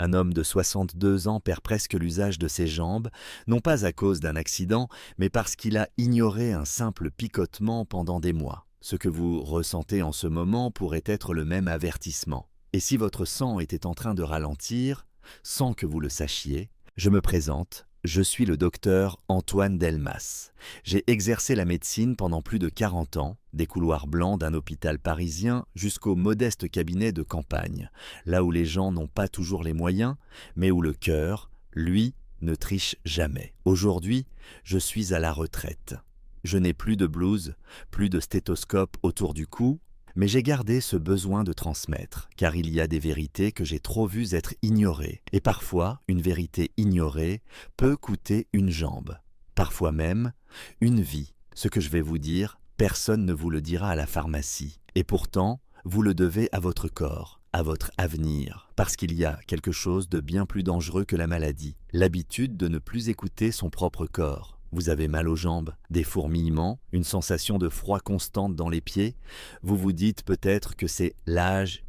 Un homme de 62 ans perd presque l'usage de ses jambes, non pas à cause d'un accident, mais parce qu'il a ignoré un simple picotement pendant des mois. Ce que vous ressentez en ce moment pourrait être le même avertissement. Et si votre sang était en train de ralentir, sans que vous le sachiez, je me présente, je suis le docteur Antoine Delmas. J'ai exercé la médecine pendant plus de 40 ans, des couloirs blancs d'un hôpital parisien jusqu'au modeste cabinet de campagne, là où les gens n'ont pas toujours les moyens, mais où le cœur, lui, ne triche jamais. Aujourd'hui, je suis à la retraite. Je n'ai plus de blouse, plus de stéthoscope autour du cou, mais j'ai gardé ce besoin de transmettre, car il y a des vérités que j'ai trop vues être ignorées, et parfois, une vérité ignorée peut coûter une jambe, parfois même une vie. Ce que je vais vous dire, personne ne vous le dira à la pharmacie, et pourtant, vous le devez à votre corps, à votre avenir, parce qu'il y a quelque chose de bien plus dangereux que la maladie, l'habitude de ne plus écouter son propre corps. Vous avez mal aux jambes, des fourmillements, une sensation de froid constante dans les pieds. Vous vous dites peut-être que c'est l'âge,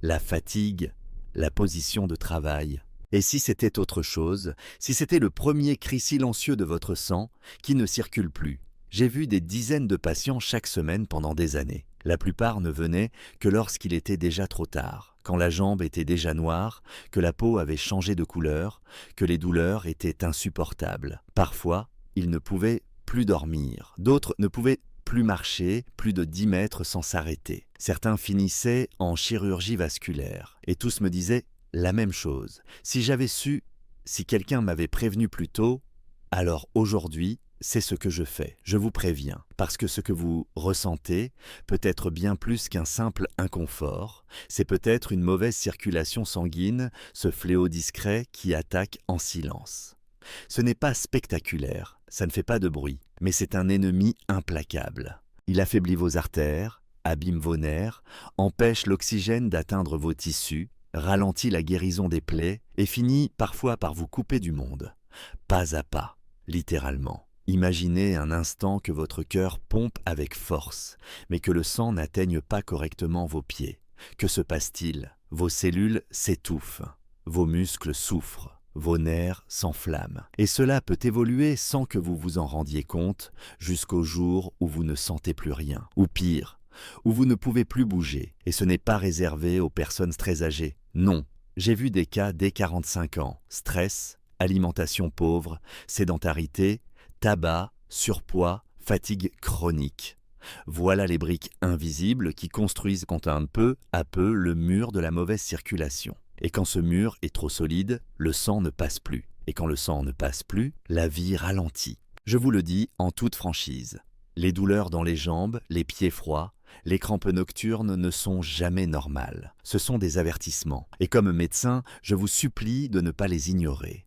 la fatigue, la position de travail. Et si c'était autre chose, si c'était le premier cri silencieux de votre sang qui ne circule plus? J'ai vu des dizaines de patients chaque semaine pendant des années. La plupart ne venaient que lorsqu'il était déjà trop tard, quand la jambe était déjà noire, que la peau avait changé de couleur, que les douleurs étaient insupportables. Parfois, ils ne pouvaient plus dormir. D'autres ne pouvaient plus marcher plus de 10 mètres sans s'arrêter. Certains finissaient en chirurgie vasculaire. Et tous me disaient la même chose. Si j'avais su, si quelqu'un m'avait prévenu plus tôt, alors aujourd'hui, c'est ce que je fais, je vous préviens, parce que ce que vous ressentez peut être bien plus qu'un simple inconfort, c'est peut-être une mauvaise circulation sanguine, ce fléau discret qui attaque en silence. Ce n'est pas spectaculaire, ça ne fait pas de bruit, mais c'est un ennemi implacable. Il affaiblit vos artères, abîme vos nerfs, empêche l'oxygène d'atteindre vos tissus, ralentit la guérison des plaies et finit parfois par vous couper du monde, pas à pas, littéralement. Imaginez un instant que votre cœur pompe avec force, mais que le sang n'atteigne pas correctement vos pieds. Que se passe-t-il? Vos cellules s'étouffent, vos muscles souffrent, vos nerfs s'enflamment. Et cela peut évoluer sans que vous vous en rendiez compte jusqu'au jour où vous ne sentez plus rien. Ou pire, où vous ne pouvez plus bouger. Et ce n'est pas réservé aux personnes très âgées. Non, j'ai vu des cas dès 45 ans. Stress, alimentation pauvre, sédentarité, tabac, surpoids, fatigue chronique. Voilà les briques invisibles qui construisent peu à peu le mur de la mauvaise circulation. Et quand ce mur est trop solide, le sang ne passe plus. Et quand le sang ne passe plus, la vie ralentit. Je vous le dis en toute franchise. Les douleurs dans les jambes, les pieds froids, les crampes nocturnes ne sont jamais normales. Ce sont des avertissements. Et comme médecin, je vous supplie de ne pas les ignorer.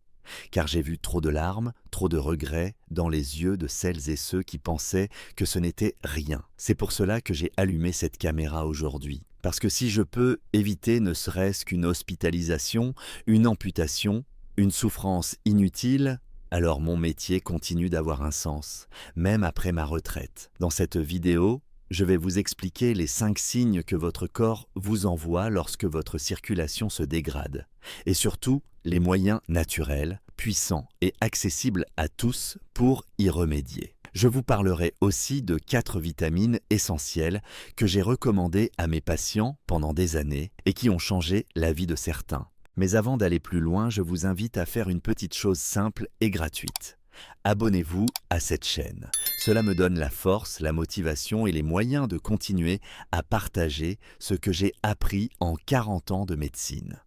Car j'ai vu trop de larmes, trop de regrets dans les yeux de celles et ceux qui pensaient que ce n'était rien. C'est pour cela que j'ai allumé cette caméra aujourd'hui. Parce que si je peux éviter ne serait-ce qu'une hospitalisation, une amputation, une souffrance inutile, alors mon métier continue d'avoir un sens, même après ma retraite. Dans cette vidéo, je vais vous expliquer les 5 signes que votre corps vous envoie lorsque votre circulation se dégrade. Et surtout, les moyens naturels, puissants et accessibles à tous pour y remédier. Je vous parlerai aussi de 4 vitamines essentielles que j'ai recommandées à mes patients pendant des années et qui ont changé la vie de certains. Mais avant d'aller plus loin, je vous invite à faire une petite chose simple et gratuite. Abonnez-vous à cette chaîne. Cela me donne la force, la motivation et les moyens de continuer à partager ce que j'ai appris en 40 ans de médecine.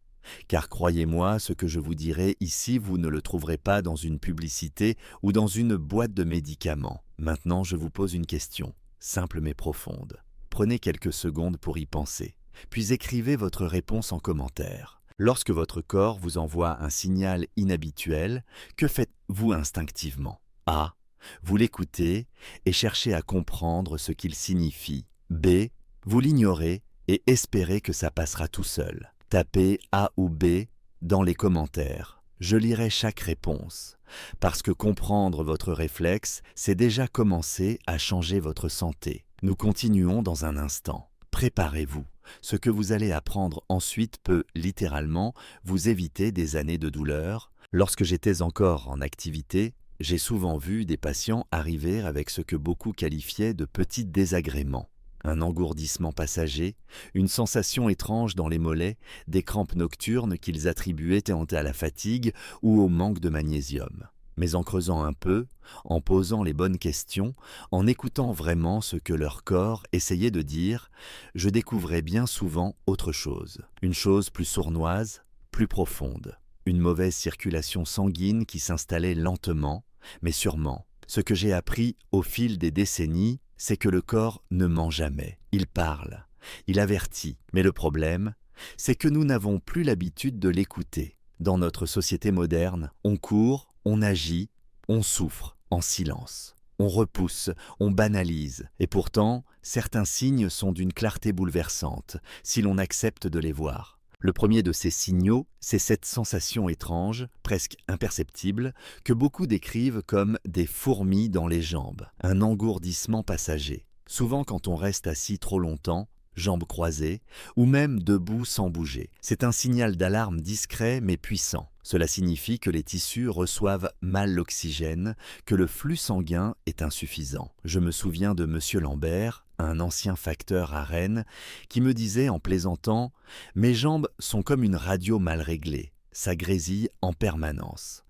Car croyez-moi, ce que je vous dirai ici, vous ne le trouverez pas dans une publicité ou dans une boîte de médicaments. Maintenant, je vous pose une question, simple mais profonde. Prenez quelques secondes pour y penser, puis écrivez votre réponse en commentaire. Lorsque votre corps vous envoie un signal inhabituel, que faites-vous instinctivement? A. Vous l'écoutez et cherchez à comprendre ce qu'il signifie. B. Vous l'ignorez et espérez que ça passera tout seul. Tapez A ou B dans les commentaires. Je lirai chaque réponse. Parce que comprendre votre réflexe, c'est déjà commencer à changer votre santé. Nous continuons dans un instant. Préparez-vous. Ce que vous allez apprendre ensuite peut, littéralement, vous éviter des années de douleur. Lorsque j'étais encore en activité, j'ai souvent vu des patients arriver avec ce que beaucoup qualifiaient de petits désagréments. Un engourdissement passager, une sensation étrange dans les mollets, des crampes nocturnes qu'ils attribuaient à la fatigue ou au manque de magnésium. Mais en creusant un peu, en posant les bonnes questions, en écoutant vraiment ce que leur corps essayait de dire, je découvrais bien souvent autre chose. Une chose plus sournoise, plus profonde. Une mauvaise circulation sanguine qui s'installait lentement, mais sûrement. Ce que j'ai appris au fil des décennies, c'est que le corps ne ment jamais. Il parle, il avertit. Mais le problème, c'est que nous n'avons plus l'habitude de l'écouter. Dans notre société moderne, on court, on agit, on souffre en silence. On repousse, on banalise. Et pourtant, certains signes sont d'une clarté bouleversante, si l'on accepte de les voir. Le premier de ces signaux, c'est cette sensation étrange, presque imperceptible, que beaucoup décrivent comme des fourmis dans les jambes, un engourdissement passager. Souvent quand on reste assis trop longtemps, jambes croisées, ou même debout sans bouger. C'est un signal d'alarme discret mais puissant. Cela signifie que les tissus reçoivent mal l'oxygène, que le flux sanguin est insuffisant. Je me souviens de M. Lambert, un ancien facteur à Rennes, qui me disait en plaisantant « Mes jambes sont comme une radio mal réglée, ça grésille en permanence ».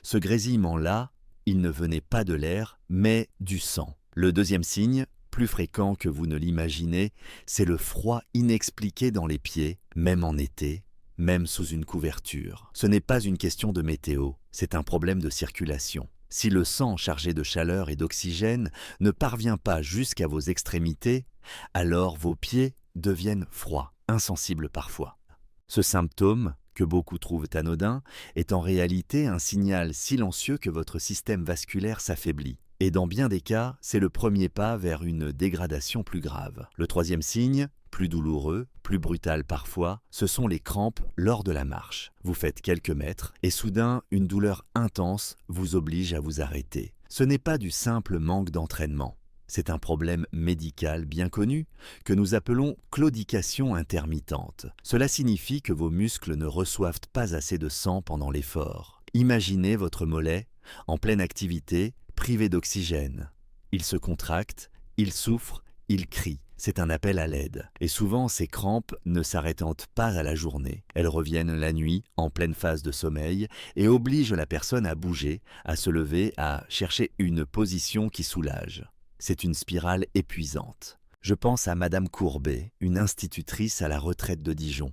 Ce grésillement-là, il ne venait pas de l'air, mais du sang. Le deuxième signe, plus fréquent que vous ne l'imaginez, c'est le froid inexpliqué dans les pieds, même en été, même sous une couverture. Ce n'est pas une question de météo, c'est un problème de circulation. Si le sang chargé de chaleur et d'oxygène ne parvient pas jusqu'à vos extrémités, alors vos pieds deviennent froids, insensibles parfois. Ce symptôme, que beaucoup trouvent anodin, est en réalité un signal silencieux que votre système vasculaire s'affaiblit. Et dans bien des cas, c'est le premier pas vers une dégradation plus grave. Le troisième signe, plus douloureux, plus brutal parfois, ce sont les crampes lors de la marche. Vous faites quelques mètres et soudain, une douleur intense vous oblige à vous arrêter. Ce n'est pas du simple manque d'entraînement. C'est un problème médical bien connu que nous appelons claudication intermittente. Cela signifie que vos muscles ne reçoivent pas assez de sang pendant l'effort. Imaginez votre mollet en pleine activité, privé d'oxygène. Il se contracte, il souffre, il crie. C'est un appel à l'aide. Et souvent, ces crampes ne s'arrêtent pas à la journée. Elles reviennent la nuit, en pleine phase de sommeil, et obligent la personne à bouger, à se lever, à chercher une position qui soulage. C'est une spirale épuisante. Je pense à Madame Courbet, une institutrice à la retraite de Dijon.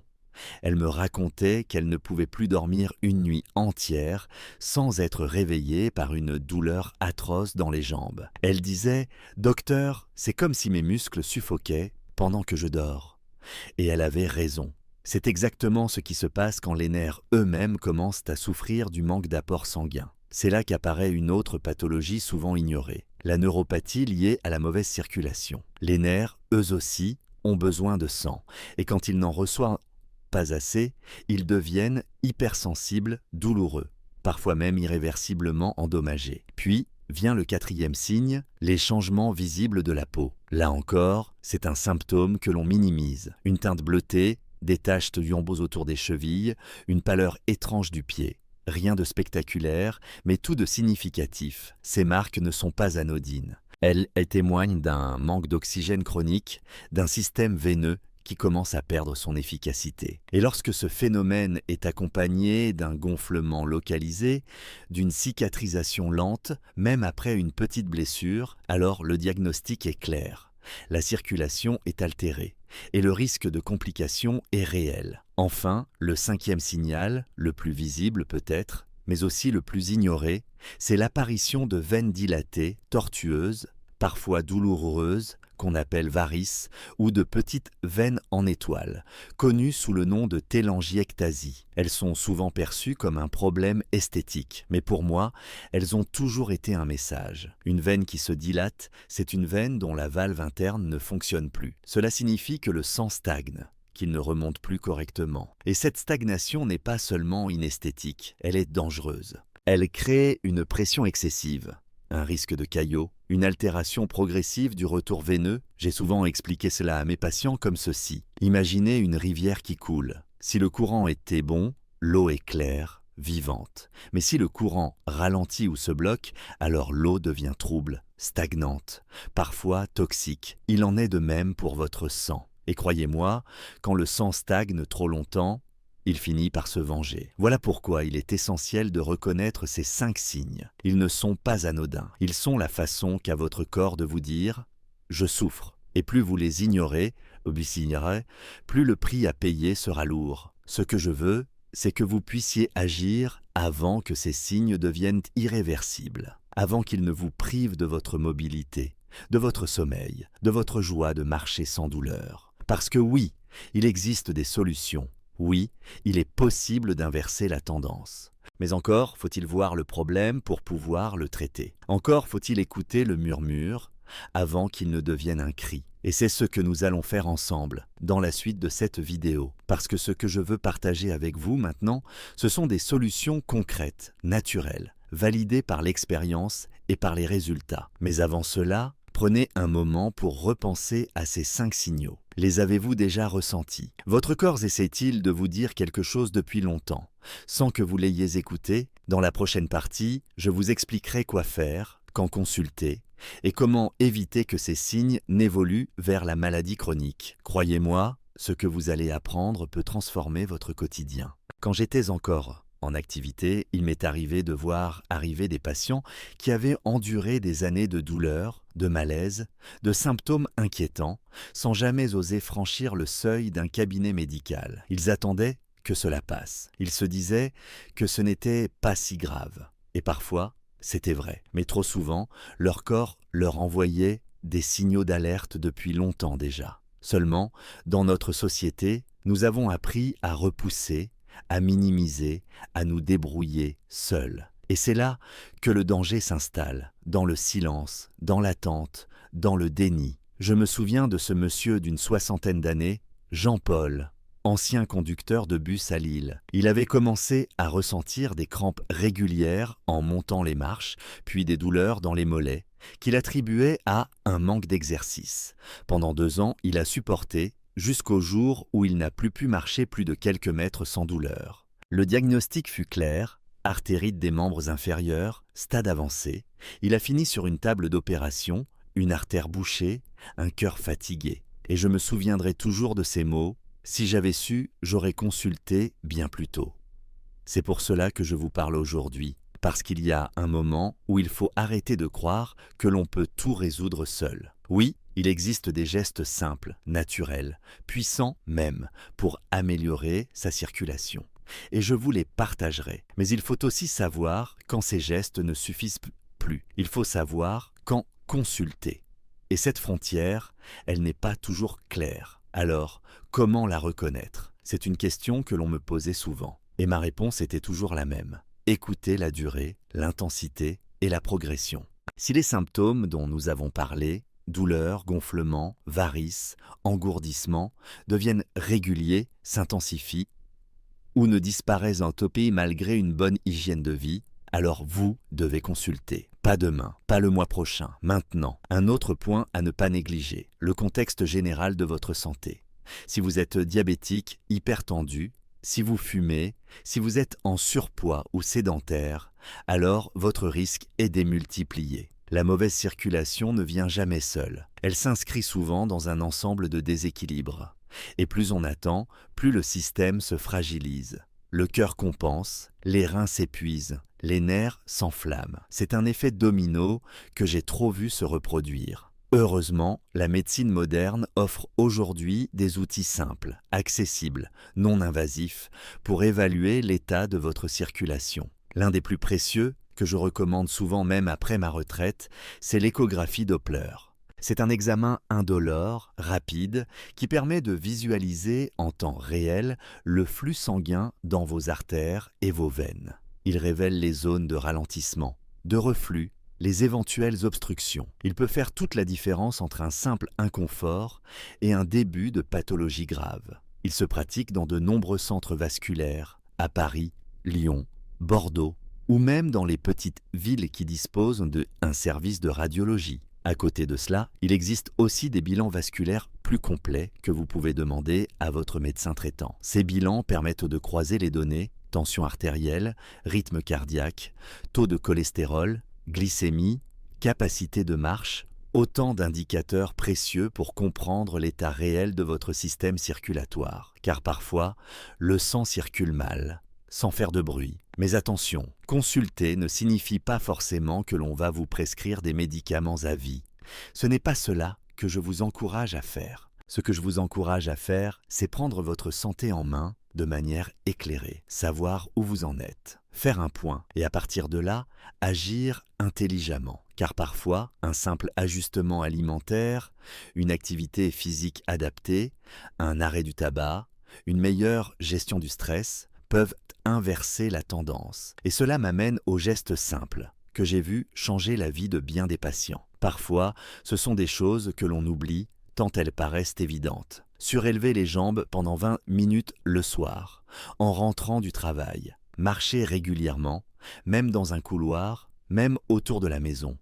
Elle me racontait qu'elle ne pouvait plus dormir une nuit entière sans être réveillée par une douleur atroce dans les jambes. Elle disait « Docteur, c'est comme si mes muscles suffoquaient pendant que je dors ». Et elle avait raison. C'est exactement ce qui se passe quand les nerfs eux-mêmes commencent à souffrir du manque d'apport sanguin. C'est là qu'apparaît une autre pathologie souvent ignorée, la neuropathie liée à la mauvaise circulation. Les nerfs, eux aussi, ont besoin de sang, et quand ils n'en reçoivent pas assez, ils deviennent hypersensibles, douloureux, parfois même irréversiblement endommagés. Puis vient le quatrième signe, les changements visibles de la peau. Là encore, c'est un symptôme que l'on minimise. Une teinte bleutée, des taches de yombos autour des chevilles, une pâleur étrange du pied. Rien de spectaculaire, mais tout de significatif. Ces marques ne sont pas anodines. Elles témoignent d'un manque d'oxygène chronique, d'un système veineux qui commence à perdre son efficacité. Et lorsque ce phénomène est accompagné d'un gonflement localisé, d'une cicatrisation lente, même après une petite blessure, alors le diagnostic est clair. La circulation est altérée et le risque de complications est réel. Enfin, le cinquième signal, le plus visible peut-être, mais aussi le plus ignoré, c'est l'apparition de veines dilatées, tortueuses, parfois douloureuses, qu'on appelle varices, ou de petites veines en étoile, connues sous le nom de télangiectasie. Elles sont souvent perçues comme un problème esthétique, mais pour moi, elles ont toujours été un message. Une veine qui se dilate, c'est une veine dont la valve interne ne fonctionne plus. Cela signifie que le sang stagne, qu'il ne remonte plus correctement. Et cette stagnation n'est pas seulement inesthétique, elle est dangereuse. Elle crée une pression excessive, un risque de caillot, une altération progressive du retour veineux. J'ai souvent expliqué cela à mes patients comme ceci. Imaginez une rivière qui coule. Si le courant était bon, l'eau est claire, vivante. Mais si le courant ralentit ou se bloque, alors l'eau devient trouble, stagnante, parfois toxique. Il en est de même pour votre sang. Et croyez-moi, quand le sang stagne trop longtemps, il finit par se venger. Voilà pourquoi il est essentiel de reconnaître ces 5 signes. Ils ne sont pas anodins. Ils sont la façon qu'a votre corps de vous dire « je souffre ». Et plus vous les ignorez, obéirez, plus le prix à payer sera lourd. Ce que je veux, c'est que vous puissiez agir avant que ces signes deviennent irréversibles, avant qu'ils ne vous privent de votre mobilité, de votre sommeil, de votre joie de marcher sans douleur. Parce que oui, il existe des solutions. Oui, il est possible d'inverser la tendance. Mais encore faut-il voir le problème pour pouvoir le traiter. Encore faut-il écouter le murmure avant qu'il ne devienne un cri. Et c'est ce que nous allons faire ensemble dans la suite de cette vidéo. Parce que ce que je veux partager avec vous maintenant, ce sont des solutions concrètes, naturelles, validées par l'expérience et par les résultats. Mais avant cela, prenez un moment pour repenser à ces 5 signaux. Les avez-vous déjà ressentis? Votre corps essaie-t-il de vous dire quelque chose depuis longtemps, sans que vous l'ayez écouté? Dans la prochaine partie, je vous expliquerai quoi faire, quand consulter, et comment éviter que ces signes n'évoluent vers la maladie chronique. Croyez-moi, ce que vous allez apprendre peut transformer votre quotidien. Quand j'étais encore en activité, il m'est arrivé de voir arriver des patients qui avaient enduré des années de douleur, de malaise, de symptômes inquiétants, sans jamais oser franchir le seuil d'un cabinet médical. Ils attendaient que cela passe. Ils se disaient que ce n'était pas si grave. Et parfois, c'était vrai. Mais trop souvent, leur corps leur envoyait des signaux d'alerte depuis longtemps déjà. Seulement, dans notre société, nous avons appris à repousser, à minimiser, à nous débrouiller seuls. Et c'est là que le danger s'installe, dans le silence, dans l'attente, dans le déni. Je me souviens de ce monsieur d'une 60aine d'années, Jean-Paul, ancien conducteur de bus à Lille. Il avait commencé à ressentir des crampes régulières en montant les marches, puis des douleurs dans les mollets, qu'il attribuait à un manque d'exercice. Pendant 2 ans, il a supporté, jusqu'au jour où il n'a plus pu marcher plus de quelques mètres sans douleur. Le diagnostic fut clair, artérite des membres inférieurs, stade avancé. Il a fini sur une table d'opération, une artère bouchée, un cœur fatigué. Et je me souviendrai toujours de ces mots, « Si j'avais su, j'aurais consulté bien plus tôt ». C'est pour cela que je vous parle aujourd'hui, parce qu'il y a un moment où il faut arrêter de croire que l'on peut tout résoudre seul. Oui, il existe des gestes simples, naturels, puissants même, pour améliorer sa circulation. Et je vous les partagerai. Mais il faut aussi savoir quand ces gestes ne suffisent plus. Il faut savoir quand consulter. Et cette frontière, elle n'est pas toujours claire. Alors, comment la reconnaître? C'est une question que l'on me posait souvent. Et ma réponse était toujours la même. Écoutez la durée, l'intensité et la progression. Si les symptômes dont nous avons parlé, douleurs, gonflements, varices, engourdissements, deviennent réguliers, s'intensifient, ou ne disparaissent en topie malgré une bonne hygiène de vie, alors vous devez consulter. Pas demain, pas le mois prochain, maintenant. Un autre point à ne pas négliger, le contexte général de votre santé. Si vous êtes diabétique, hypertendu, si vous fumez, si vous êtes en surpoids ou sédentaire, alors votre risque est démultiplié. La mauvaise circulation ne vient jamais seule. Elle s'inscrit souvent dans un ensemble de déséquilibres. Et plus on attend, plus le système se fragilise. Le cœur compense, les reins s'épuisent, les nerfs s'enflamment. C'est un effet domino que j'ai trop vu se reproduire. Heureusement, la médecine moderne offre aujourd'hui des outils simples, accessibles, non invasifs, pour évaluer l'état de votre circulation. L'un des plus précieux, que je recommande souvent même après ma retraite, c'est l'échographie Doppler. C'est un examen indolore, rapide, qui permet de visualiser en temps réel le flux sanguin dans vos artères et vos veines. Il révèle les zones de ralentissement, de reflux, les éventuelles obstructions. Il peut faire toute la différence entre un simple inconfort et un début de pathologie grave. Il se pratique dans de nombreux centres vasculaires, à Paris, Lyon, Bordeaux, ou même dans les petites villes qui disposent d'un service de radiologie. À côté de cela, il existe aussi des bilans vasculaires plus complets que vous pouvez demander à votre médecin traitant. Ces bilans permettent de croiser les données, tension artérielle, rythme cardiaque, taux de cholestérol, glycémie, capacité de marche, autant d'indicateurs précieux pour comprendre l'état réel de votre système circulatoire. Car parfois, le sang circule mal, sans faire de bruit. Mais attention, consulter ne signifie pas forcément que l'on va vous prescrire des médicaments à vie. Ce n'est pas cela que je vous encourage à faire. Ce que je vous encourage à faire, c'est prendre votre santé en main de manière éclairée, savoir où vous en êtes, faire un point et à partir de là, agir intelligemment. Car parfois, un simple ajustement alimentaire, une activité physique adaptée, un arrêt du tabac, une meilleure gestion du stress peuvent inverser la tendance. Et cela m'amène aux gestes simples que j'ai vu changer la vie de bien des patients. Parfois, ce sont des choses que l'on oublie tant elles paraissent évidentes. Surélever les jambes pendant 20 minutes le soir, en rentrant du travail, marcher régulièrement, même dans un couloir, même autour de la maison.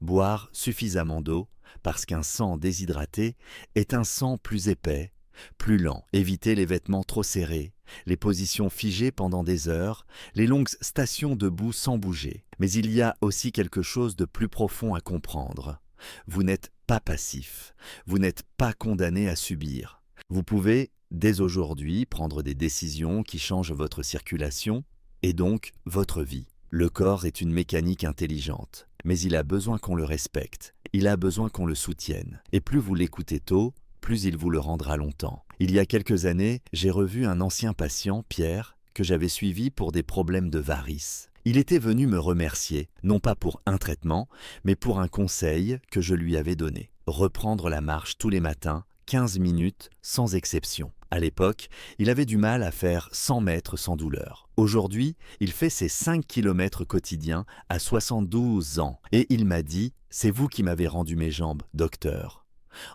Boire suffisamment d'eau, parce qu'un sang déshydraté est un sang plus épais, plus lent. Éviter les vêtements trop serrés, les positions figées pendant des heures, les longues stations debout sans bouger. Mais il y a aussi quelque chose de plus profond à comprendre. Vous n'êtes pas passif, vous n'êtes pas condamné à subir. Vous pouvez, dès aujourd'hui, prendre des décisions qui changent votre circulation et donc votre vie. Le corps est une mécanique intelligente, mais il a besoin qu'on le respecte, il a besoin qu'on le soutienne. Et plus vous l'écoutez tôt, plus il vous le rendra longtemps. Il y a quelques années, j'ai revu un ancien patient, Pierre, que j'avais suivi pour des problèmes de varices. Il était venu me remercier, non pas pour un traitement, mais pour un conseil que je lui avais donné. Reprendre la marche tous les matins, 15 minutes, sans exception. À l'époque, il avait du mal à faire 100 mètres sans douleur. Aujourd'hui, il fait ses 5 kilomètres quotidiens à 72 ans. Et il m'a dit « C'est vous qui m'avez rendu mes jambes, docteur ».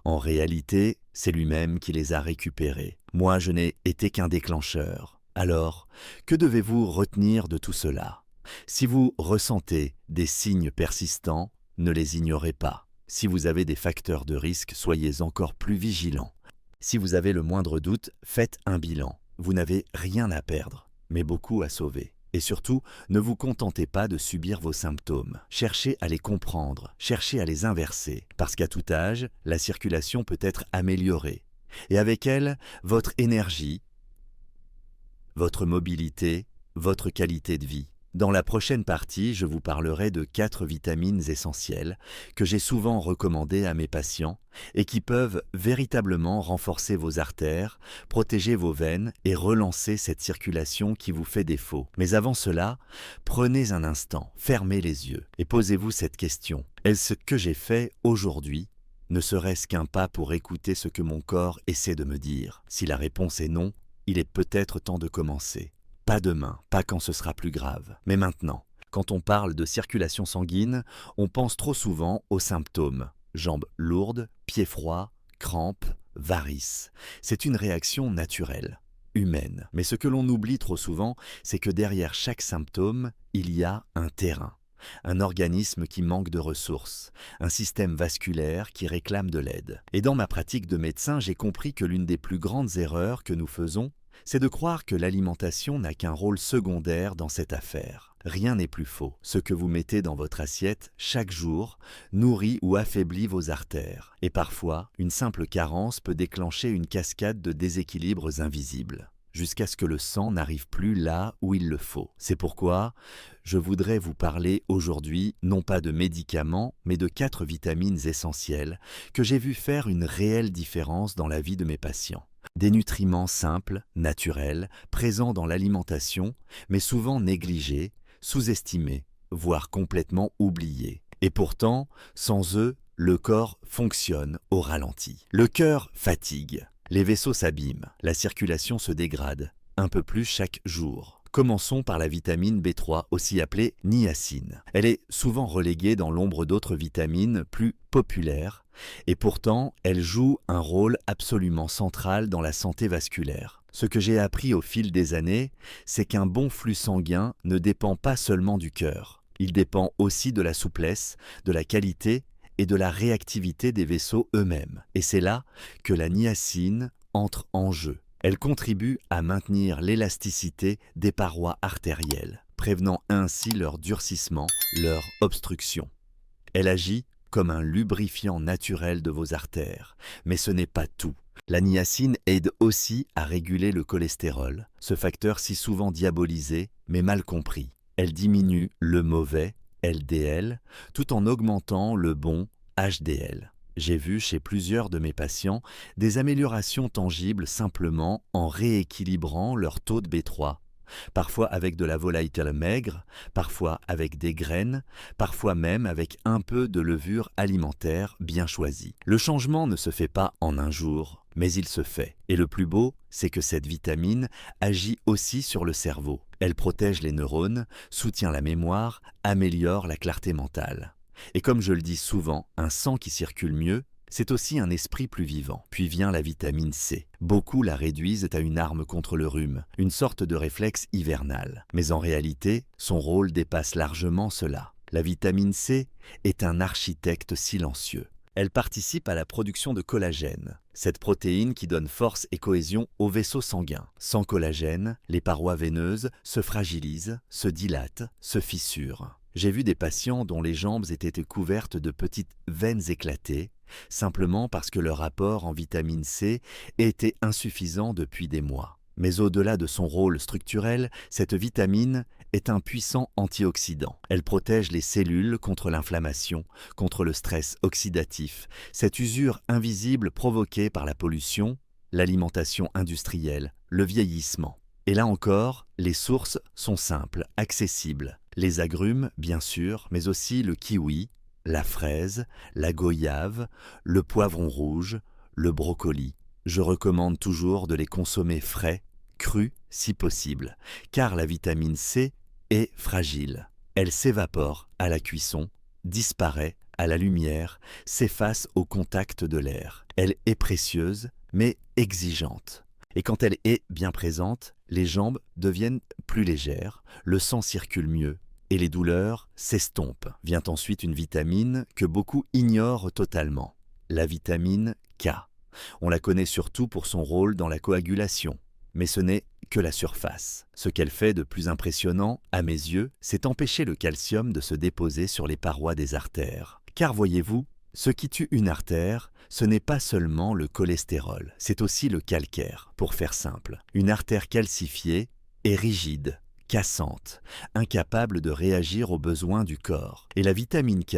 En réalité, c'est lui-même qui les a récupérées. Moi, je n'ai été qu'un déclencheur. Alors, que devez-vous retenir de tout cela ? Si vous ressentez des signes persistants, ne les ignorez pas. Si vous avez des facteurs de risque, soyez encore plus vigilants. Si vous avez le moindre doute, faites un bilan. Vous n'avez rien à perdre, mais beaucoup à sauver. Et surtout, ne vous contentez pas de subir vos symptômes. Cherchez à les comprendre, cherchez à les inverser, parce qu'à tout âge, la circulation peut être améliorée. Et avec elle, votre énergie, votre mobilité, votre qualité de vie. Dans la prochaine partie, je vous parlerai de 4 vitamines essentielles que j'ai souvent recommandées à mes patients et qui peuvent véritablement renforcer vos artères, protéger vos veines et relancer cette circulation qui vous fait défaut. Mais avant cela, prenez un instant, fermez les yeux et posez-vous cette question. Est-ce ce que j'ai fait aujourd'hui ne serait-ce qu'un pas pour écouter ce que mon corps essaie de me dire? Si la réponse est non, il est peut-être temps de commencer. Pas demain, pas quand ce sera plus grave, mais maintenant. Quand on parle de circulation sanguine, on pense trop souvent aux symptômes. Jambes lourdes, pieds froids, crampes, varices. C'est une réaction naturelle, humaine. Mais ce que l'on oublie trop souvent, c'est que derrière chaque symptôme, il y a un terrain. Un organisme qui manque de ressources, un système vasculaire qui réclame de l'aide. Et dans ma pratique de médecin, j'ai compris que l'une des plus grandes erreurs que nous faisons, c'est de croire que l'alimentation n'a qu'un rôle secondaire dans cette affaire. Rien n'est plus faux. Ce que vous mettez dans votre assiette chaque jour nourrit ou affaiblit vos artères. Et parfois, une simple carence peut déclencher une cascade de déséquilibres invisibles, jusqu'à ce que le sang n'arrive plus là où il le faut. C'est pourquoi je voudrais vous parler aujourd'hui non pas de médicaments, mais de 4 vitamines essentielles que j'ai vu faire une réelle différence dans la vie de mes patients. Des nutriments simples, naturels, présents dans l'alimentation, mais souvent négligés, sous-estimés, voire complètement oubliés. Et pourtant, sans eux, le corps fonctionne au ralenti. Le cœur fatigue, les vaisseaux s'abîment, la circulation se dégrade, un peu plus chaque jour. Commençons par la vitamine B3, aussi appelée niacine. Elle est souvent reléguée dans l'ombre d'autres vitamines plus populaires, Et pourtant, elle joue un rôle absolument central dans la santé vasculaire. Ce que j'ai appris au fil des années, c'est qu'un bon flux sanguin ne dépend pas seulement du cœur. Il dépend aussi de la souplesse, de la qualité et de la réactivité des vaisseaux eux-mêmes. Et c'est là que la niacine entre en jeu. Elle contribue à maintenir l'élasticité des parois artérielles, prévenant ainsi leur durcissement, leur obstruction. Elle agit comme un lubrifiant naturel de vos artères, mais ce n'est pas tout. La niacine aide aussi à réguler le cholestérol, ce facteur si souvent diabolisé, mais mal compris. Elle diminue le mauvais, LDL, tout en augmentant le bon, HDL. J'ai vu chez plusieurs de mes patients des améliorations tangibles simplement en rééquilibrant leur taux de B3, parfois avec de la volaille maigre, parfois avec des graines, parfois même avec un peu de levure alimentaire bien choisie. Le changement ne se fait pas en un jour, mais il se fait. Et le plus beau, c'est que cette vitamine agit aussi sur le cerveau. Elle protège les neurones, soutient la mémoire, améliore la clarté mentale. Et comme je le dis souvent, un sang qui circule mieux, c'est aussi un esprit plus vivant. Puis vient la vitamine C. Beaucoup la réduisent à une arme contre le rhume, une sorte de réflexe hivernal. Mais en réalité, son rôle dépasse largement cela. La vitamine C est un architecte silencieux. Elle participe à la production de collagène, cette protéine qui donne force et cohésion aux vaisseaux sanguins. Sans collagène, les parois veineuses se fragilisent, se dilatent, se fissurent. J'ai vu des patients dont les jambes étaient couvertes de petites veines éclatées, simplement parce que leur apport en vitamine C était insuffisant depuis des mois. Mais au-delà de son rôle structurel, cette vitamine est un puissant antioxydant. Elle protège les cellules contre l'inflammation, contre le stress oxydatif, cette usure invisible provoquée par la pollution, l'alimentation industrielle, le vieillissement. Et là encore, les sources sont simples, accessibles. Les agrumes, bien sûr, mais aussi le kiwi, la fraise, la goyave, le poivron rouge, le brocoli. Je recommande toujours de les consommer frais, crus si possible, car la vitamine C est fragile. Elle s'évapore à la cuisson, disparaît à la lumière, s'efface au contact de l'air. Elle est précieuse, mais exigeante. Et quand elle est bien présente, les jambes deviennent plus légères, le sang circule mieux et les douleurs s'estompent. Vient ensuite une vitamine que beaucoup ignorent totalement, la vitamine K. On la connaît surtout pour son rôle dans la coagulation, mais ce n'est que la surface. Ce qu'elle fait de plus impressionnant, à mes yeux, c'est empêcher le calcium de se déposer sur les parois des artères. Car voyez-vous, ce qui tue une artère, ce n'est pas seulement le cholestérol, c'est aussi le calcaire, pour faire simple. Une artère calcifiée est rigide, cassante, incapable de réagir aux besoins du corps. Et la vitamine K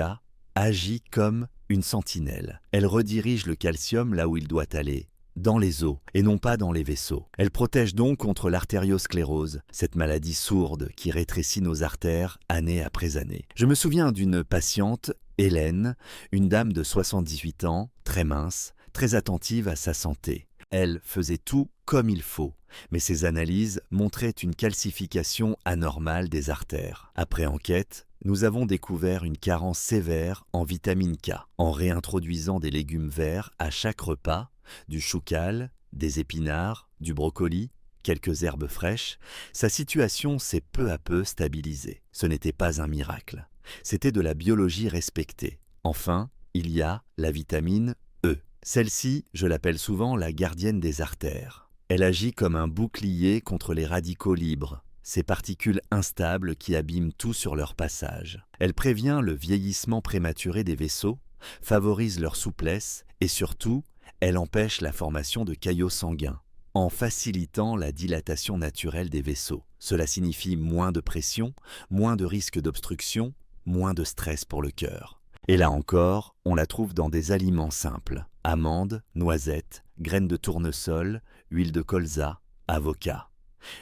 agit comme une sentinelle. Elle redirige le calcium là où il doit aller, dans les os et non pas dans les vaisseaux. Elle protège donc contre l'artériosclérose, cette maladie sourde qui rétrécit nos artères année après année. Je me souviens d'une patiente, Hélène, une dame de 78 ans, très mince, très attentive à sa santé. Elle faisait tout comme il faut, mais ses analyses montraient une calcification anormale des artères. Après enquête, nous avons découvert une carence sévère en vitamine K. En réintroduisant des légumes verts à chaque repas, du choucal, des épinards, du brocoli, quelques herbes fraîches, sa situation s'est peu à peu stabilisée. Ce n'était pas un miracle. C'était de la biologie respectée. Enfin, il y a la vitamine E. Celle-ci, je l'appelle souvent la gardienne des artères. Elle agit comme un bouclier contre les radicaux libres, ces particules instables qui abîment tout sur leur passage. Elle prévient le vieillissement prématuré des vaisseaux, favorise leur souplesse et surtout, elle empêche la formation de caillots sanguins, en facilitant la dilatation naturelle des vaisseaux. Cela signifie moins de pression, moins de risque d'obstruction, moins de stress pour le cœur. Et là encore, on la trouve dans des aliments simples. Amandes, noisettes, graines de tournesol, huile de colza, avocat.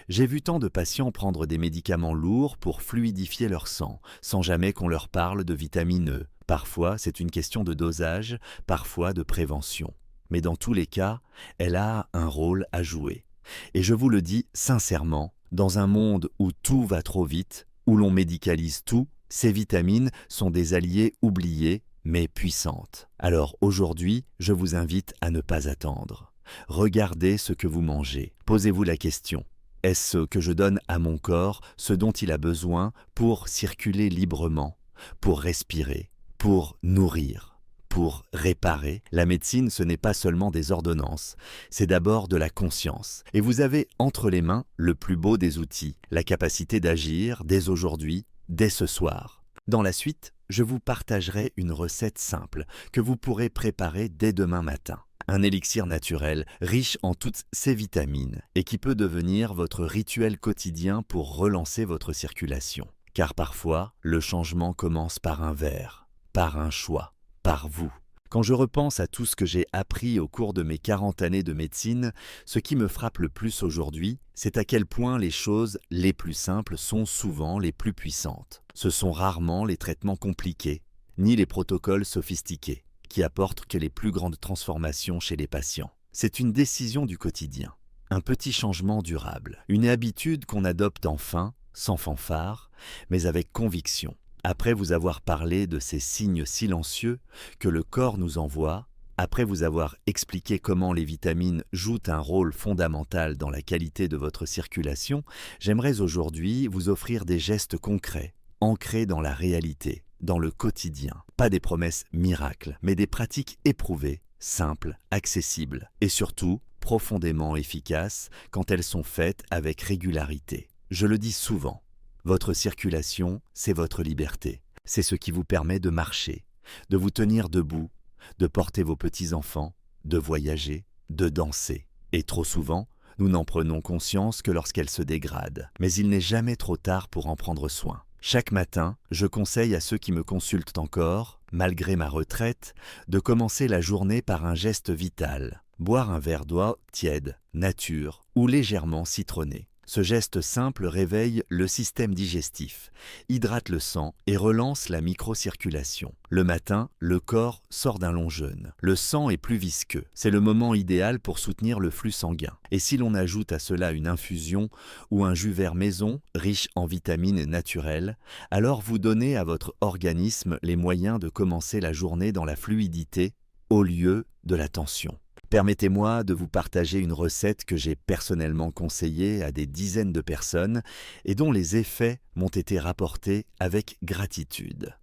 J'ai vu tant de patients prendre des médicaments lourds pour fluidifier leur sang, sans jamais qu'on leur parle de vitamine E. Parfois, c'est une question de dosage, parfois de prévention. Mais dans tous les cas, elle a un rôle à jouer. Et je vous le dis sincèrement, dans un monde où tout va trop vite, où l'on médicalise tout, ces vitamines sont des alliés oubliés mais puissante. Alors aujourd'hui, je vous invite à ne pas attendre. Regardez ce que vous mangez. Posez-vous la question. Est-ce ce que je donne à mon corps ce dont il a besoin pour circuler librement, pour respirer, pour nourrir, pour réparer? La médecine, ce n'est pas seulement des ordonnances, c'est d'abord de la conscience. Et vous avez entre les mains le plus beau des outils, la capacité d'agir dès aujourd'hui, dès ce soir. Dans la suite, je vous partagerai une recette simple que vous pourrez préparer dès demain matin. Un élixir naturel, riche en toutes ces vitamines et qui peut devenir votre rituel quotidien pour relancer votre circulation. Car parfois, le changement commence par un verre, par un choix, par vous. Quand je repense à tout ce que j'ai appris au cours de mes 40 années de médecine, ce qui me frappe le plus aujourd'hui, c'est à quel point les choses les plus simples sont souvent les plus puissantes. Ce sont rarement les traitements compliqués, ni les protocoles sophistiqués, qui apportent que les plus grandes transformations chez les patients. C'est une décision du quotidien, un petit changement durable, une habitude qu'on adopte enfin, sans fanfare, mais avec conviction. Après vous avoir parlé de ces signes silencieux que le corps nous envoie, après vous avoir expliqué comment les vitamines jouent un rôle fondamental dans la qualité de votre circulation, j'aimerais aujourd'hui vous offrir des gestes concrets, ancrés dans la réalité, dans le quotidien. Pas des promesses miracles, mais des pratiques éprouvées, simples, accessibles et surtout profondément efficaces quand elles sont faites avec régularité. Je le dis souvent, votre circulation, c'est votre liberté. C'est ce qui vous permet de marcher, de vous tenir debout, de porter vos petits-enfants, de voyager, de danser. Et trop souvent, nous n'en prenons conscience que lorsqu'elle se dégrade. Mais il n'est jamais trop tard pour en prendre soin. Chaque matin, je conseille à ceux qui me consultent encore, malgré ma retraite, de commencer la journée par un geste vital. Boire un verre d'eau tiède, nature ou légèrement citronné. Ce geste simple réveille le système digestif, hydrate le sang et relance la microcirculation. Le matin, le corps sort d'un long jeûne. Le sang est plus visqueux. C'est le moment idéal pour soutenir le flux sanguin. Et si l'on ajoute à cela une infusion ou un jus vert maison riche en vitamines naturelles, alors vous donnez à votre organisme les moyens de commencer la journée dans la fluidité au lieu de la tension. Permettez-moi de vous partager une recette que j'ai personnellement conseillée à des dizaines de personnes et dont les effets m'ont été rapportés avec gratitude.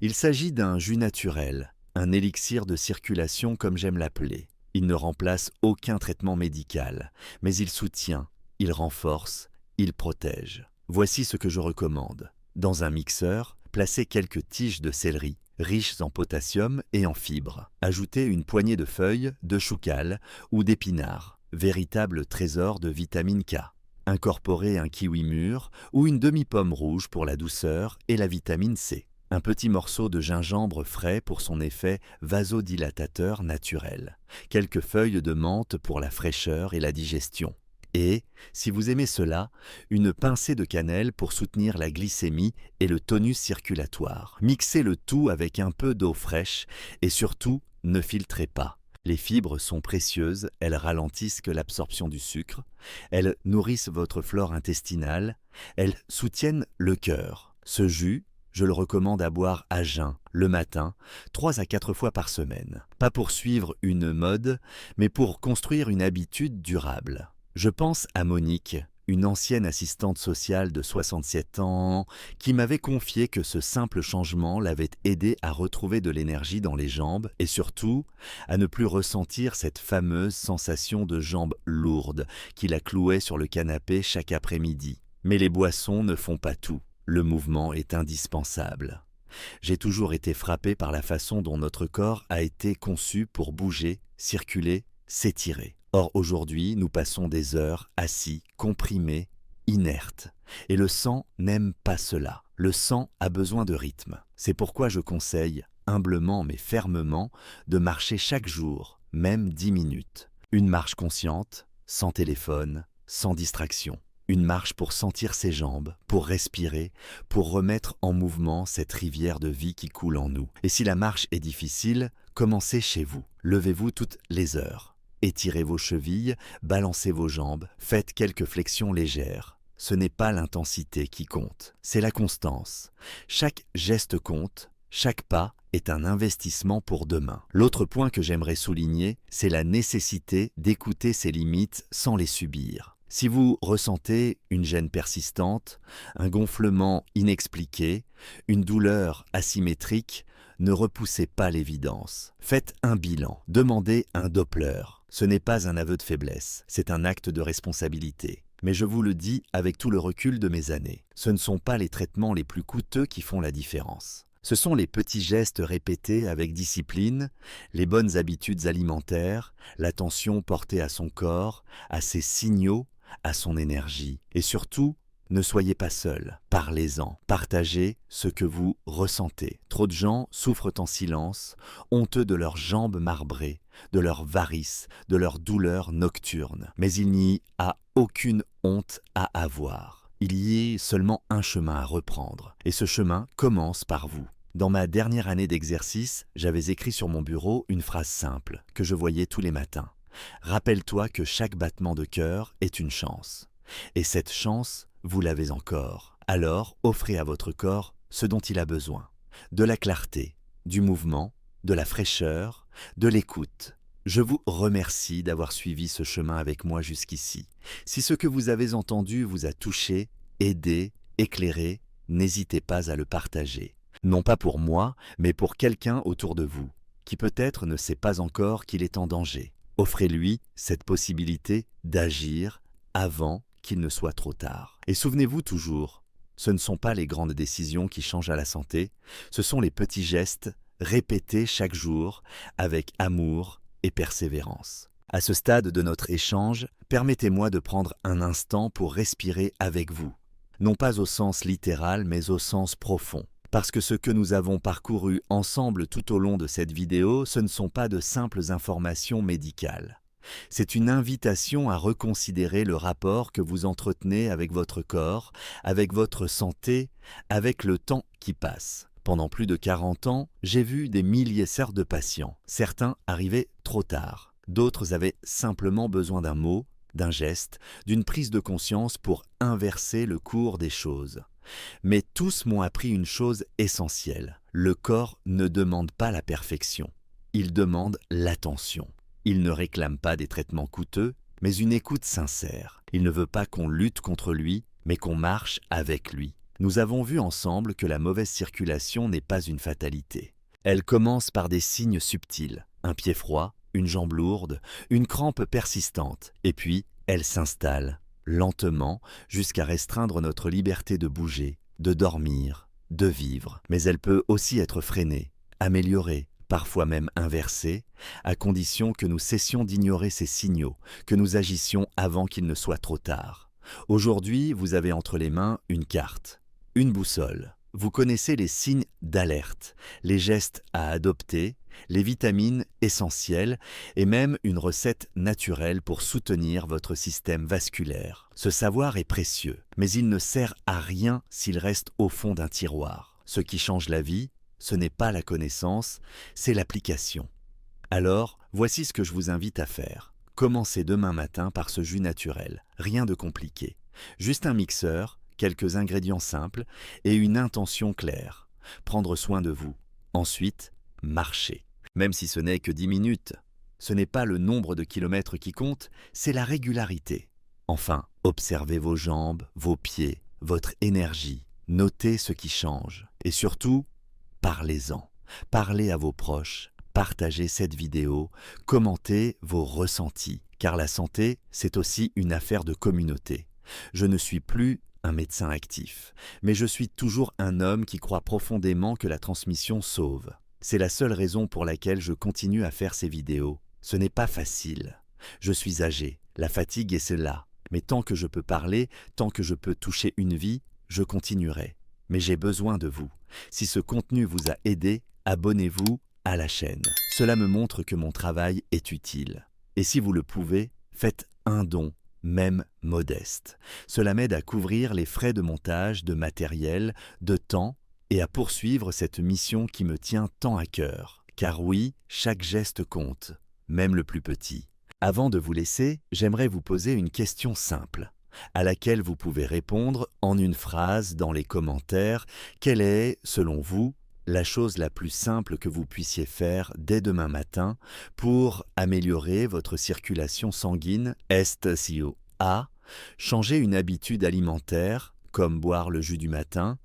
Il s'agit d'un jus naturel, un élixir de circulation comme j'aime l'appeler. Il ne remplace aucun traitement médical, mais il soutient, il renforce, il protège. Voici ce que je recommande. Dans un mixeur, placez quelques tiges de céleri, riches en potassium et en fibres. Ajoutez une poignée de feuilles de choucale ou d'épinards, véritable trésor de vitamine K. Incorporez un kiwi mûr ou une demi-pomme rouge pour la douceur et la vitamine C. Un petit morceau de gingembre frais pour son effet vasodilatateur naturel. Quelques feuilles de menthe pour la fraîcheur et la digestion. Et, si vous aimez cela, une pincée de cannelle pour soutenir la glycémie et le tonus circulatoire. Mixez le tout avec un peu d'eau fraîche et surtout, ne filtrez pas. Les fibres sont précieuses, elles ralentissent l'absorption du sucre, elles nourrissent votre flore intestinale, elles soutiennent le cœur. Ce jus, je le recommande à boire à jeun, le matin, 3 à 4 fois par semaine. Pas pour suivre une mode, mais pour construire une habitude durable. Je pense à Monique, une ancienne assistante sociale de 67 ans, qui m'avait confié que ce simple changement l'avait aidée à retrouver de l'énergie dans les jambes et surtout à ne plus ressentir cette fameuse sensation de jambes lourdes qui la clouait sur le canapé chaque après-midi. Mais les boissons ne font pas tout, le mouvement est indispensable. J'ai toujours été frappé par la façon dont notre corps a été conçu pour bouger, circuler, s'étirer. Or aujourd'hui, nous passons des heures assis, comprimés, inertes. Et le sang n'aime pas cela. Le sang a besoin de rythme. C'est pourquoi je conseille, humblement mais fermement, de marcher chaque jour, même 10 minutes. Une marche consciente, sans téléphone, sans distraction. Une marche pour sentir ses jambes, pour respirer, pour remettre en mouvement cette rivière de vie qui coule en nous. Et si la marche est difficile, commencez chez vous. Levez-vous toutes les heures. Étirez vos chevilles, balancez vos jambes, faites quelques flexions légères. Ce n'est pas l'intensité qui compte, c'est la constance. Chaque geste compte, Chaque pas est un investissement pour demain. L'autre point que j'aimerais souligner, c'est la nécessité d'écouter ses limites sans les subir. Si vous ressentez une gêne persistante, un gonflement inexpliqué, une douleur asymétrique, ne repoussez pas l'évidence. Faites un bilan, demandez un Doppler. Ce n'est pas un aveu de faiblesse, c'est un acte de responsabilité. Mais je vous le dis avec tout le recul de mes années, ce ne sont pas les traitements les plus coûteux qui font la différence. Ce sont les petits gestes répétés avec discipline, les bonnes habitudes alimentaires, l'attention portée à son corps, à ses signaux, à son énergie. Et surtout, ne soyez pas seul, parlez-en, partagez ce que vous ressentez. Trop de gens souffrent en silence, honteux de leurs jambes marbrées, de leurs varices, de leurs douleurs nocturnes. Mais il n'y a aucune honte à avoir. Il y a seulement un chemin à reprendre, et ce chemin commence par vous. Dans ma dernière année d'exercice, j'avais écrit sur mon bureau une phrase simple que je voyais tous les matins. Rappelle-toi que chaque battement de cœur est une chance. Et cette chance, vous l'avez encore. Alors, offrez à votre corps ce dont il a besoin. De la clarté, du mouvement, de la fraîcheur, de l'écoute. Je vous remercie d'avoir suivi ce chemin avec moi jusqu'ici. Si ce que vous avez entendu vous a touché, aidé, éclairé, n'hésitez pas à le partager. Non pas pour moi, mais pour quelqu'un autour de vous, qui peut-être ne sait pas encore qu'il est en danger. Offrez-lui cette possibilité d'agir avant qu'il ne soit trop tard. Et souvenez-vous toujours, ce ne sont pas les grandes décisions qui changent à la santé, ce sont les petits gestes répétés chaque jour avec amour et persévérance. À ce stade de notre échange, permettez-moi de prendre un instant pour respirer avec vous, non pas au sens littéral, mais au sens profond. Parce que ce que nous avons parcouru ensemble tout au long de cette vidéo, ce ne sont pas de simples informations médicales. C'est une invitation à reconsidérer le rapport que vous entretenez avec votre corps, avec votre santé, avec le temps qui passe. Pendant plus de 40 ans, j'ai vu des milliers de patients. Certains arrivaient trop tard. D'autres avaient simplement besoin d'un mot, d'un geste, d'une prise de conscience pour inverser le cours des choses. Mais tous m'ont appris une chose essentielle. Le corps ne demande pas la perfection. Il demande l'attention. Il ne réclame pas des traitements coûteux, mais une écoute sincère. Il ne veut pas qu'on lutte contre lui, mais qu'on marche avec lui. Nous avons vu ensemble que la mauvaise circulation n'est pas une fatalité. Elle commence par des signes subtils. Un pied froid, une jambe lourde, une crampe persistante. Et puis, elle s'installe lentement jusqu'à restreindre notre liberté de bouger, de dormir, de vivre. Mais elle peut aussi être freinée, améliorée, parfois même inversée, à condition que nous cessions d'ignorer ces signaux, que nous agissions avant qu'il ne soit trop tard. Aujourd'hui, vous avez entre les mains une carte, une boussole. Vous connaissez les signes d'alerte, les gestes à adopter, les vitamines essentielles et même une recette naturelle pour soutenir votre système vasculaire. Ce savoir est précieux, mais il ne sert à rien s'il reste au fond d'un tiroir. Ce qui change la vie, ce n'est pas la connaissance, c'est l'application. Alors, voici ce que je vous invite à faire. Commencez demain matin par ce jus naturel, rien de compliqué. Juste un mixeur, quelques ingrédients simples et une intention claire. Prendre soin de vous. Ensuite, marcher. Même si ce n'est que 10 minutes. Ce n'est pas le nombre de kilomètres qui compte, c'est la régularité. Enfin, observez vos jambes, vos pieds, votre énergie. Notez ce qui change. Et surtout, parlez-en. Parlez à vos proches. Partagez cette vidéo. Commentez vos ressentis. Car la santé, c'est aussi une affaire de communauté. Je ne suis plus un médecin actif, mais je suis toujours un homme qui croit profondément que la transmission sauve. C'est la seule raison pour laquelle je continue à faire ces vidéos. Ce n'est pas facile. Je suis âgé, la fatigue est là, mais tant que je peux parler, tant que je peux toucher une vie, je continuerai. Mais j'ai besoin de vous. Si ce contenu vous a aidé, abonnez-vous à la chaîne. Cela me montre que mon travail est utile. Et si vous le pouvez, faites un don, même modeste. Cela m'aide à couvrir les frais de montage, de matériel, de temps et à poursuivre cette mission qui me tient tant à cœur. Car oui, chaque geste compte, même le plus petit. Avant de vous laisser, j'aimerais vous poser une question simple, à laquelle vous pouvez répondre en une phrase dans les commentaires. Quel est, selon vous, la chose la plus simple que vous puissiez faire dès demain matin pour améliorer votre circulation sanguine est si A. Changer une habitude alimentaire, comme boire le jus du matin.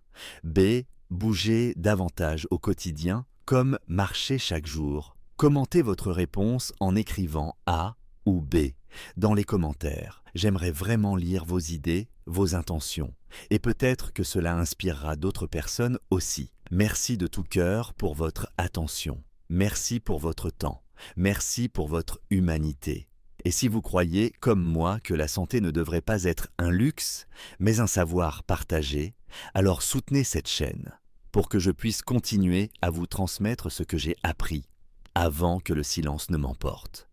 B. Bouger davantage au quotidien, comme marcher chaque jour. Commentez votre réponse en écrivant A ou B dans les commentaires. J'aimerais vraiment lire vos idées, vos intentions, et peut-être que cela inspirera d'autres personnes aussi. Merci de tout cœur pour votre attention. Merci pour votre temps. Merci pour votre humanité. Et si vous croyez, comme moi, que la santé ne devrait pas être un luxe, mais un savoir partagé, alors soutenez cette chaîne pour que je puisse continuer à vous transmettre ce que j'ai appris avant que le silence ne m'emporte.